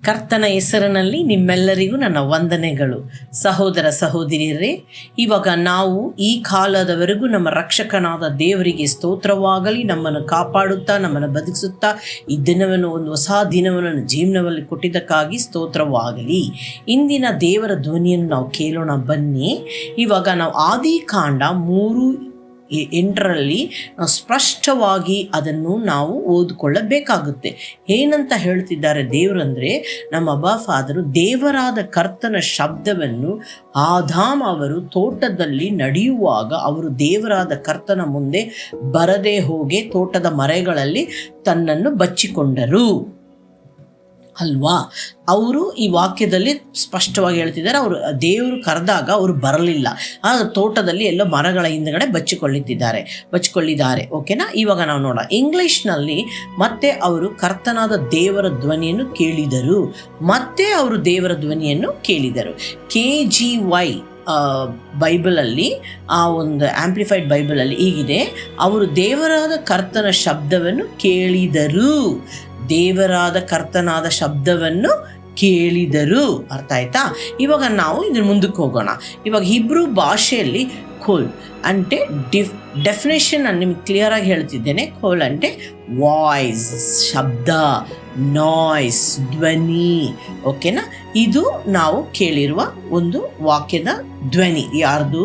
ಕರ್ತನ ಹೆಸರಿನಲ್ಲಿ ನಿಮ್ಮೆಲ್ಲರಿಗೂ ನನ್ನ ವಂದನೆಗಳು. ಸಹೋದರ ಸಹೋದರಿಯರೇ, ಇವಾಗ ನಾವು ಈ ಕಾಲದವರೆಗೂ ನಮ್ಮ ರಕ್ಷಕನಾದ ದೇವರಿಗೆ ಸ್ತೋತ್ರವಾಗಲಿ. ನಮ್ಮನ್ನು ಕಾಪಾಡುತ್ತಾ ನಮ್ಮನ್ನು ಬದುಕಿಸುತ್ತಾ ಈ ದಿನವನ್ನು, ಒಂದು ಹೊಸ ದಿನವನ್ನು ಜೀವನದಲ್ಲಿ ಕೊಟ್ಟಿದ್ದಕ್ಕಾಗಿ ಸ್ತೋತ್ರವಾಗಲಿ. ಇಂದಿನ ದೇವರ ಧ್ವನಿಯನ್ನು ನಾವು ಕೇಳೋಣ ಬನ್ನಿ. ಇವಾಗ ನಾವು ಆದಿಕಾಂಡ 3:8 ನಾವು ಸ್ಪಷ್ಟವಾಗಿ ಅದನ್ನು ನಾವು ಓದಿಕೊಳ್ಳಬೇಕಾಗುತ್ತೆ. ಏನಂತ ಹೇಳ್ತಿದ್ದಾರೆ ದೇವರಂದರೆ, ನಮ್ಮ ಅಬ್ಬಾ ಫಾದರು ದೇವರಾದ ಕರ್ತನ ಶಬ್ದವನ್ನು ಆದಾಮ್ ಅವರು ತೋಟದಲ್ಲಿ ನಡೆಯುವಾಗ ಅವರು ದೇವರಾದ ಕರ್ತನ ಮುಂದೆ ಬರದೇ ಹೋಗಿ ತೋಟದ ಮರಗಳಲ್ಲಿ ತನ್ನನ್ನು ಬಚ್ಚಿಕೊಂಡರು ಅಲ್ವಾ. ಅವರು ಈ ವಾಕ್ಯದಲ್ಲಿ ಸ್ಪಷ್ಟವಾಗಿ ಹೇಳ್ತಿದ್ದಾರೆ, ಅವರು ದೇವರು ಕರೆದಾಗ ಅವರು ಬರಲಿಲ್ಲ, ಆ ತೋಟದಲ್ಲಿ ಎಲ್ಲೋ ಮರಗಳ ಹಿಂದಗಡೆ ಬಚ್ಚಿಕೊಳ್ಳಿದ್ದಾರೆ. ಓಕೆನಾ. ಇವಾಗ ನಾವು ನೋಡೋಣ ಇಂಗ್ಲಿಷ್ನಲ್ಲಿ. ಮತ್ತೆ ಅವರು ಕರ್ತನಾದ ದೇವರ ಧ್ವನಿಯನ್ನು ಕೇಳಿದರು. KGY ಬೈಬಲಲ್ಲಿ, ಆ ಒಂದು ಆಂಪ್ಲಿಫೈಡ್ ಬೈಬಲಲ್ಲಿ ಹೀಗಿದೆ, ಅವರು ದೇವರಾದ ಕರ್ತನ ಶಬ್ದವನ್ನು ಕೇಳಿದರು. ದೇವರಾದ ಕರ್ತನಾದ ಶಬ್ದವನ್ನು ಕೇಳಿದರು. ಅರ್ಥ ಆಯ್ತಾ? ಇವಾಗ ನಾವು ಇದ್ರ ಮುಂದಕ್ಕೆ ಹೋಗೋಣ. ಇವಾಗ ಹಿಬ್ರೂ ಭಾಷೆಯಲ್ಲಿ ಖೋಲ್ అంటే ಡೆಫಿನೇಷನ್ ನಾನು ನಿಮ್ಗೆ ಕ್ಲಿಯರಾಗಿ ಹೇಳ್ತಿದ್ದೇನೆ. ಖೋಲ್ అంటే ವಾಯ್ಸ್, ಶಬ್ದ, ನಾಯ್ಸ್, ಧ್ವನಿ. ಓಕೆನಾ. ಇದು ನಾವು ಕೇಳಿರುವ ಒಂದು ವಾಕ್ಯದ ಧ್ವನಿ. ಯಾರ್ದು?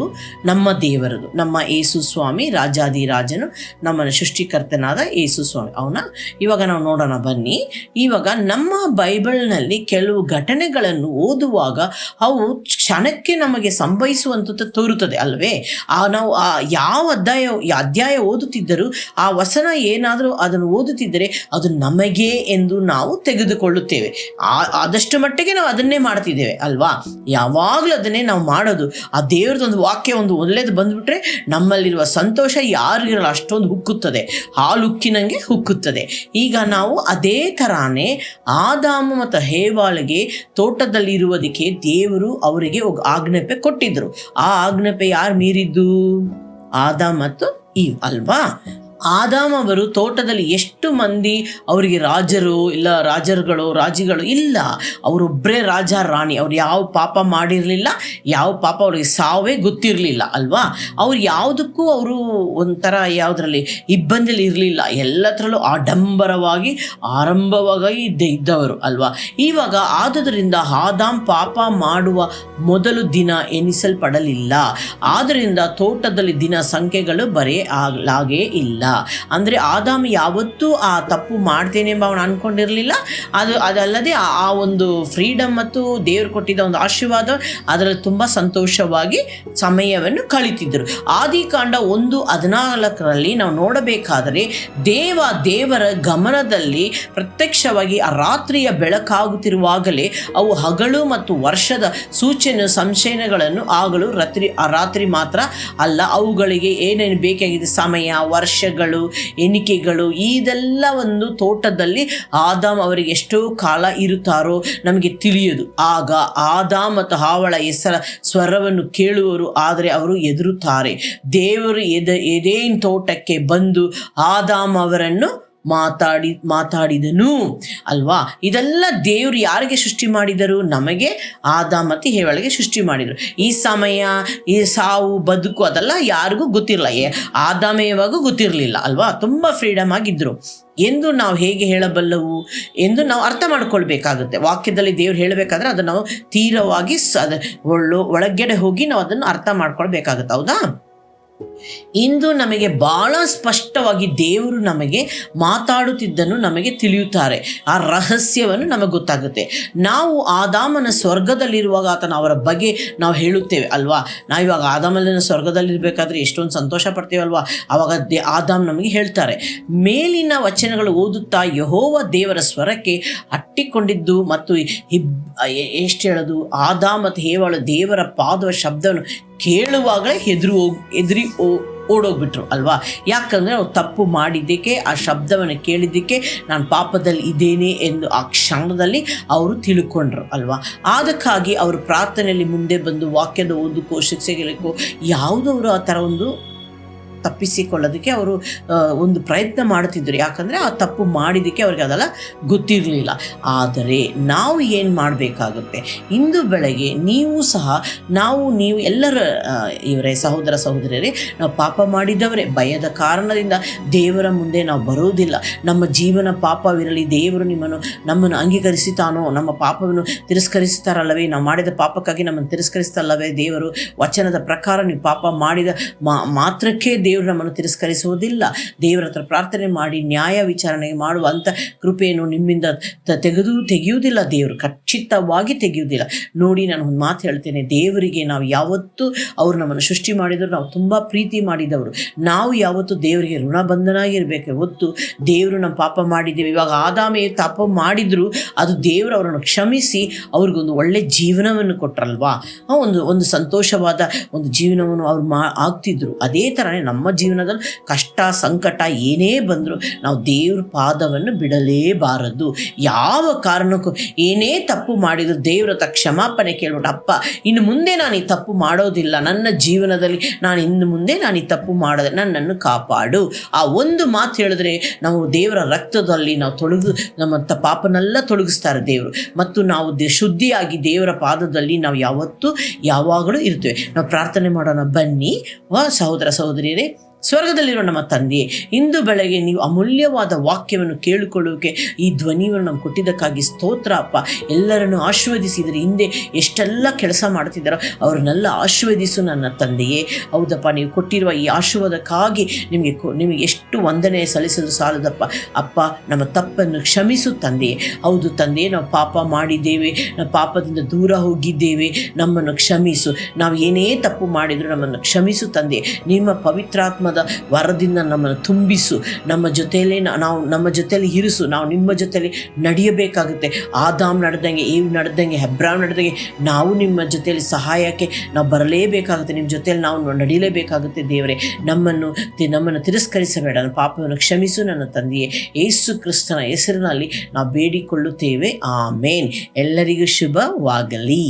ನಮ್ಮ ದೇವರದು, ನಮ್ಮ ಯೇಸು ಸ್ವಾಮಿ, ರಾಜಾದಿರಾಜನು, ನಮ್ಮನ್ನು ಸೃಷ್ಟಿಕರ್ತನಾದ ಯೇಸು ಸ್ವಾಮಿ ಅವನ. ಇವಾಗ ನಾವು ನೋಡೋಣ ಬನ್ನಿ. ಇವಾಗ ನಮ್ಮ ಬೈಬಲ್ನಲ್ಲಿ ಕೆಲವು ಘಟನೆಗಳನ್ನು ಓದುವಾಗ ಅವು ಕ್ಷಣಕ್ಕೆ ನಮಗೆ ಸಂಭವಿಸುವಂಥದ್ದು ತೋರುತ್ತದೆ ಅಲ್ವೇ. ನಾವು ಯಾವ ಅಧ್ಯಾಯ ಓದುತ್ತಿದ್ದರೂ ಆ ವಚನ ಏನಾದರೂ ಅದನ್ನು ಓದುತ್ತಿದ್ದರೆ ಅದು ನಮಗೆ ಎಂದು ನಾವು ತೆಗೆದುಕೊಳ್ಳುತ್ತೇವೆ. ಆದಷ್ಟು ಮಟ್ಟಿಗೆ ನಾವು ಅದನ್ನೇ ಮಾಡ್ತಿದ್ದೇವೆ ಅಲ್ವಾ. ಯಾವಾಗಲೂ ಅದನ್ನೇ ನಾವು ಮಾಡೋದು. ಆ ದೇವ್ರದೊಂದು ವಾಕ್ಯ ಒಂದು ಒಳ್ಳೆಯದು ಬಂದುಬಿಟ್ರೆ ನಮ್ಮಲ್ಲಿರುವ ಸಂತೋಷ ಯಾರಿಗಿರಲ್ಲ ಅಷ್ಟೊಂದು ಹುಕ್ಕುತ್ತದೆ, ಹಾಲುಕ್ಕಿನಂಗೆ ಹುಕ್ಕುತ್ತದೆ. ಈಗ ನಾವು ಅದೇ ಥರಾನೇ ಆದಾಮ ಮತ್ತು ಹೇವಾಳಿಗೆ ತೋಟದಲ್ಲಿರುವುದಕ್ಕೆ ದೇವರು ಅವರಿಗೆ ಆಜ್ಞಾಪನೆ ಕೊಟ್ಟಿದ್ದರು. ಆ ಆಜ್ಞಾಪನೆ ಯಾರು ಮೀರಿದ್ದು? ಆದಾಮ್ ಮತ್ತು ಈವ್ ಅಲ್ವಾ. ಆದಾಮ್ ಅವರು ತೋಟದಲ್ಲಿ ಎಷ್ಟು ಮಂದಿ ಅವರಿಗೆ ರಾಜಿಗಳು ಇಲ್ಲ, ಅವರೊಬ್ಬರೇ ರಾಜ ರಾಣಿ. ಅವ್ರು ಯಾವ ಪಾಪ ಮಾಡಿರಲಿಲ್ಲ, ಯಾವ ಪಾಪ ಅವ್ರಿಗೆ ಸಾವೇ ಗೊತ್ತಿರಲಿಲ್ಲ ಅಲ್ವಾ. ಅವ್ರು ಯಾವುದಕ್ಕೂ ಅವರು ಒಂಥರ ಯಾವುದರಲ್ಲಿ ಇಬ್ಬಂದಿಲಿ ಇರಲಿಲ್ಲ, ಎಲ್ಲದರಲ್ಲೂ ಆಡಂಬರವಾಗಿ ಆರಂಭವಾಗಿ ಇದ್ದವರು ಅಲ್ವಾ. ಇವಾಗ ಆದುದರಿಂದ ಆದಾಮ್ ಪಾಪ ಮಾಡುವ ಮೊದಲು ದಿನ ಎನಿಸಲ್ಪಡಲಿಲ್ಲ. ಆದ್ದರಿಂದ ತೋಟದಲ್ಲಿ ದಿನ ಸಂಖ್ಯೆಗಳು ಬರೆಯಲಾಗೇ ಇಲ್ಲ. ಅಂದರೆ ಆದಾಮ್ ಯಾವತ್ತೂ ಆ ತಪ್ಪು ಮಾಡ್ತೇನೆ ಎಂಬ ಅವನು ಅಂದ್ಕೊಂಡಿರಲಿಲ್ಲ. ಅದಲ್ಲದೆ ಆ ಒಂದು ಫ್ರೀಡಮ್ ಮತ್ತು ದೇವರು ಕೊಟ್ಟಿದ್ದ ಒಂದು ಆಶೀರ್ವಾದ ಅದರಲ್ಲಿ ತುಂಬ ಸಂತೋಷವಾಗಿ ಸಮಯವನ್ನು ಕಳೀತಿದ್ದರು. ಆದಿಕಾಂಡ 1:14 ನಾವು ನೋಡಬೇಕಾದರೆ ದೇವರ ಗಮನದಲ್ಲಿ ಪ್ರತ್ಯಕ್ಷವಾಗಿ ಆ ರಾತ್ರಿಯ ಬೆಳಕಾಗುತ್ತಿರುವಾಗಲೇ ಅವು ಹಗಲು ಮತ್ತು ವರ್ಷದ ಸೂಚನೆ ಸಂಶಯಗಳನ್ನು ಆಗಲು ರಾತ್ರಿ ಮಾತ್ರ ಅಲ್ಲ, ಅವುಗಳಿಗೆ ಏನೇನು ಬೇಕಾಗಿದೆ, ಸಮಯ, ವರ್ಷಗಳು, ಎಣಿಕೆಗಳು, ಇದೆಲ್ಲ ಒಂದು ತೋಟದಲ್ಲಿ ಆದಾಮ್ ಅವರಿಗೆ ಎಷ್ಟೋ ಕಾಲ ಇರುತ್ತಾರೋ ನಮಗೆ ತಿಳಿಯದು. ಆಗ ಆದಾಮ್ ಮತ್ತು ಹಾವಳ ಸ್ವರವನ್ನು ಕೇಳುವರು, ಆದರೆ ಅವರು ಹೆದರುತ್ತಾರೆ. ದೇವರು ಎದೇನ್ ತೋಟಕ್ಕೆ ಬಂದು ಆದಾಮ್ ಅವರನ್ನು ಮಾತಾಡಿದನು ಅಲ್ವಾ. ಇದೆಲ್ಲ ದೇವರು ಯಾರಿಗೆ ಸೃಷ್ಟಿ ಮಾಡಿದರು? ನಮಗೆ ಆದಾಮ್ ಮತ್ತು ಹೇವಳಿಗೆ ಸೃಷ್ಟಿ ಮಾಡಿದರು. ಈ ಸಮಯ, ಈ ಸಾವು, ಬದುಕು ಅದೆಲ್ಲ ಯಾರಿಗೂ ಗೊತ್ತಿರಲ್ಲ. ಆದಾಮ ಹೇವಾಗೂ ಗೊತ್ತಿರಲಿಲ್ಲ ಅಲ್ವಾ. ತುಂಬ ಫ್ರೀಡಮ್ ಆಗಿದ್ದರು ಎಂದು ನಾವು ಹೇಗೆ ಹೇಳಬಲ್ಲವು ಎಂದು ನಾವು ಅರ್ಥ ಮಾಡ್ಕೊಳ್ಬೇಕಾಗುತ್ತೆ. ವಾಕ್ಯದಲ್ಲಿ ದೇವ್ರು ಹೇಳಬೇಕಾದ್ರೆ ಅದನ್ನು ನಾವು ತೀವ್ರವಾಗಿ ಒಳಗಡೆ ಹೋಗಿ ನಾವು ಅದನ್ನು ಅರ್ಥ ಮಾಡ್ಕೊಳ್ಬೇಕಾಗುತ್ತೆ. ಹೌದಾ. ಇಂದು ನಮಗೆ ಬಹಳ ಸ್ಪಷ್ಟವಾಗಿ ದೇವರು ನಮಗೆ ಮಾತಾಡುತ್ತಿದ್ದನ್ನು ನಮಗೆ ತಿಳಿಯುತ್ತಾರೆ. ಆ ರಹಸ್ಯವನ್ನು ನಮಗೆ ಗೊತ್ತಾಗುತ್ತೆ. ನಾವು ಆದಾಮನ ಸ್ವರ್ಗದಲ್ಲಿರುವಾಗ ಅವರ ಬಗ್ಗೆ ನಾವು ಹೇಳುತ್ತೇವೆ ಅಲ್ವಾ. ನಾವಿವಾಗ ಆದಾಮನ ಸ್ವರ್ಗದಲ್ಲಿರಬೇಕಾದ್ರೆ ಎಷ್ಟೊಂದು ಸಂತೋಷ ಪಡ್ತೇವೆ ಅಲ್ವಾ. ಆವಾಗ ಆದಾಮ್ ನಮಗೆ ಹೇಳ್ತಾರೆ. ಮೇಲಿನ ವಚನಗಳು ಓದುತ್ತಾ ಯೆಹೋವ ದೇವರ ಸ್ವರಕ್ಕೆ ಅಟ್ಟಿಕೊಂಡಿದ್ದು ಮತ್ತು ಎಷ್ಟು ಹೇಳೋದು, ಆದಾಮ್ ಮತ್ತು ಹೇವಳು ದೇವರ ಪಾದವ ಶಬ್ದವನ್ನು ಕೇಳುವಾಗಲೇ ಹೆದರಿ ಓಡೋಗ್ಬಿಟ್ರು ಅಲ್ವಾ. ಯಾಕಂದರೆ ಅವ್ರು ತಪ್ಪು ಮಾಡಿದ್ದಕ್ಕೆ, ಆ ಶಬ್ದವನ್ನು ಕೇಳಿದ್ದಕ್ಕೆ ನಾನು ಪಾಪದಲ್ಲಿ ಇದ್ದೇನೆ ಎಂದು ಆ ಕ್ಷಣದಲ್ಲಿ ಅವರು ತಿಳ್ಕೊಂಡ್ರು ಅಲ್ವಾ. ಅದಕ್ಕಾಗಿ ಅವರು ಪ್ರಾರ್ಥನೆಯಲ್ಲಿ ಮುಂದೆ ಬಂದು ವಾಕ್ಯದ ಓದಕ್ಕೋ ಶಿಕ್ಷೆಗಳಿಗೋ ಯಾವುದವರು ಆ ಥರ ಒಂದು ತಪ್ಪಿಸಿಕೊಳ್ಳೋದಕ್ಕೆ ಅವರು ಒಂದು ಪ್ರಯತ್ನ ಮಾಡ್ತಿದ್ರು. ಯಾಕಂದರೆ ಆ ತಪ್ಪು ಮಾಡಿದ್ದಕ್ಕೆ ಅವ್ರಿಗೆ ಅದೆಲ್ಲ ಗೊತ್ತಿರಲಿಲ್ಲ. ಆದರೆ ನಾವು ಏನು ಮಾಡಬೇಕಾಗುತ್ತೆ, ಇಂದು ಬೆಳಗ್ಗೆ ನೀವು ಸಹ ನೀವು ಎಲ್ಲರ ಇವರೇ ಸಹೋದರ ಸಹೋದರಿಯರೇ, ನಾವು ಪಾಪ ಮಾಡಿದವರೇ. ಭಯದ ಕಾರಣದಿಂದ ದೇವರ ಮುಂದೆ ನಾವು ಬರೋದಿಲ್ಲ. ನಮ್ಮ ಜೀವನ ಪಾಪವಿರಲಿ, ದೇವರು ನಮ್ಮನ್ನು ಅಂಗೀಕರಿಸುತ್ತಾನೋ, ನಮ್ಮ ಪಾಪವನ್ನು ತಿರಸ್ಕರಿಸ್ತಾರಲ್ಲವೇ, ನಾವು ಮಾಡಿದ ಪಾಪಕ್ಕಾಗಿ ನಮ್ಮನ್ನು ತಿರಸ್ಕರಿಸ್ತಲ್ಲವೇ ದೇವರು. ವಚನದ ಪ್ರಕಾರ ನೀವು ಪಾಪ ಮಾಡಿದ ಮಾತ್ರಕ್ಕೆ ದೇವರು ನಮ್ಮನ್ನು ತಿರಸ್ಕರಿಸುವುದಿಲ್ಲ. ದೇವರ ಹತ್ರ ಪ್ರಾರ್ಥನೆ ಮಾಡಿ ನ್ಯಾಯ ವಿಚಾರಣೆಗೆ ಮಾಡುವಂಥ ಕೃಪೆಯನ್ನು ನಿಮ್ಮಿಂದ ತೆಗೆಯುವುದಿಲ್ಲ. ದೇವರು ಖಚಿತವಾಗಿ ತೆಗೆಯುವುದಿಲ್ಲ. ನೋಡಿ, ನಾನು ಒಂದು ಮಾತು ಹೇಳ್ತೇನೆ, ದೇವರಿಗೆ ನಾವು ಯಾವತ್ತೂ ಅವರು ನಮ್ಮನ್ನು ಸೃಷ್ಟಿ ಮಾಡಿದರು, ನಾವು ತುಂಬ ಪ್ರೀತಿ ಮಾಡಿದವರು. ನಾವು ಯಾವತ್ತೂ ದೇವರಿಗೆ ಋಣಬಂಧನಾಗಿರಬೇಕು. ಹೊತ್ತು ದೇವರು ನಮ್ಮ ಪಾಪ ಮಾಡಿದ್ದೇವೆ. ಇವಾಗ ಆದಾಮೇ ಪಾಪ ಮಾಡಿದ್ರು, ಅದು ದೇವರು ಅವರನ್ನು ಕ್ಷಮಿಸಿ ಅವ್ರಿಗೊಂದು ಒಳ್ಳೆ ಜೀವನವನ್ನು ಕೊಟ್ಟರಲ್ವಾ, ಒಂದು ಸಂತೋಷವಾದ ಒಂದು ಜೀವನವನ್ನು ಅವ್ರು ಆಗ್ತಿದ್ರು. ಅದೇ ಥರನೇ ನಮ್ಮ ಜೀವನದಲ್ಲಿ ಕಷ್ಟ ಸಂಕಟ ಏನೇ ಬಂದರೂ ನಾವು ದೇವ್ರ ಪಾದವನ್ನು ಬಿಡಲೇಬಾರದು. ಯಾವ ಕಾರಣಕ್ಕೂ ಏನೇ ತಪ್ಪು ಮಾಡಿದ್ರು ದೇವ್ರ ಹತ್ರ ಕ್ಷಮಾಪಣೆ ಕೇಳ್ಬಿಟ್ಟು, ಅಪ್ಪ ಇನ್ನು ಮುಂದೆ ನಾನು ಈ ತಪ್ಪು ಮಾಡೋದಿಲ್ಲ, ನನ್ನ ಜೀವನದಲ್ಲಿ ಇನ್ನು ಮುಂದೆ ನಾನು ಈ ತಪ್ಪು ಮಾಡದೆ ನನ್ನನ್ನು ಕಾಪಾಡು. ಆ ಒಂದು ಮಾತು ಹೇಳಿದ್ರೆ ನಾವು ದೇವರ ರಕ್ತದಲ್ಲಿ ನಾವು ನಮ್ಮ ಪಾಪನೆಲ್ಲ ತೊಲಗಿಸ್ತಾರೆ ದೇವರು. ಮತ್ತು ನಾವು ಶುದ್ಧಿಯಾಗಿ ದೇವರ ಪಾದದಲ್ಲಿ ನಾವು ಯಾವಾಗಲೂ ಇರ್ತೇವೆ. ನಾವು ಪ್ರಾರ್ಥನೆ ಮಾಡೋಣ ಬನ್ನಿ. ಸಹೋದರ ಸಹೋದರಿಯರೇ, ಸ್ವರ್ಗದಲ್ಲಿರೋ ನಮ್ಮ ತಂದೆಯೇ, ಇಂದು ಬೆಳಗ್ಗೆ ನೀವು ಅಮೂಲ್ಯವಾದ ವಾಕ್ಯವನ್ನು ಕೇಳಿಕೊಳ್ಳೋಕೆ ಈ ಧ್ವನಿಯನ್ನು ನಮ್ಗೆ ಕೊಟ್ಟಿದ್ದಕ್ಕಾಗಿ ಸ್ತೋತ್ರ ಅಪ್ಪ. ಎಲ್ಲರನ್ನು ಆಶೀರ್ವದಿಸಿದರೆ ಹಿಂದೆ ಎಷ್ಟೆಲ್ಲ ಕೆಲಸ ಮಾಡ್ತಿದ್ದಾರೋ ಅವ್ರನ್ನೆಲ್ಲ ಆಶೀರ್ವದಿಸು ನನ್ನ ತಂದೆಯೇ. ಹೌದಪ್ಪ, ನೀವು ಕೊಟ್ಟಿರುವ ಈ ಆಶೀರ್ವಾದಕ್ಕಾಗಿ ನಿಮಗೆ ಎಷ್ಟು ವಂದನೆ ಸಲ್ಲಿಸಲು ಸಾಲದಪ್ಪ. ಅಪ್ಪ, ನಮ್ಮ ತಪ್ಪನ್ನು ಕ್ಷಮಿಸು ತಂದೆಯೇ. ಹೌದು ತಂದೆಯೇ, ನಾವು ಪಾಪ ಮಾಡಿದ್ದೇವೆ, ನಾವು ಪಾಪದಿಂದ ದೂರ ಹೋಗಿದ್ದೇವೆ, ನಮ್ಮನ್ನು ಕ್ಷಮಿಸು. ನಾವು ಏನೇ ತಪ್ಪು ಮಾಡಿದರೂ ನಮ್ಮನ್ನು ಕ್ಷಮಿಸು ತಂದೆಯೇ. ನಿಮ್ಮ ಪವಿತ್ರಾತ್ಮದ ವರದಿಂದ ನಮ್ಮನ್ನು ತುಂಬಿಸು. ನಮ್ಮ ಜೊತೆಯಲ್ಲಿ ಇರಿಸು. ನಾವು ನಿಮ್ಮ ಜೊತೆಯಲ್ಲಿ ನಡೆಯಬೇಕಾಗುತ್ತೆ. ಆದಾಮ್ ನಡೆದಂಗೆ, ಈವ್ ನಡೆದಂಗೆ, ಹೆಬ್ರಾಮ್ ನಡೆದಂಗೆ ನಾವು ನಿಮ್ಮ ಜೊತೆಯಲ್ಲಿ ಸಹಾಯಕ್ಕೆ ನಾವು ಬರಲೇಬೇಕಾಗುತ್ತೆ. ನಿಮ್ಮ ಜೊತೆಯಲ್ಲಿ ನಾವು ನಡೀಲೇಬೇಕಾಗುತ್ತೆ. ದೇವರೇ, ನಮ್ಮನ್ನು ತಿರಸ್ಕರಿಸಬೇಡ. ನನ್ನ ಪಾಪವನ್ನು ಕ್ಷಮಿಸು ನನ್ನ ತಂದೆಯೇ. ಯೇಸು ಕ್ರಿಸ್ತನ ಹೆಸರಿನಲ್ಲಿ ನಾವು ಬೇಡಿಕೊಳ್ಳುತ್ತೇವೆ. ಆಮೇನ್. ಎಲ್ಲರಿಗೂ ಶುಭವಾಗಲಿ.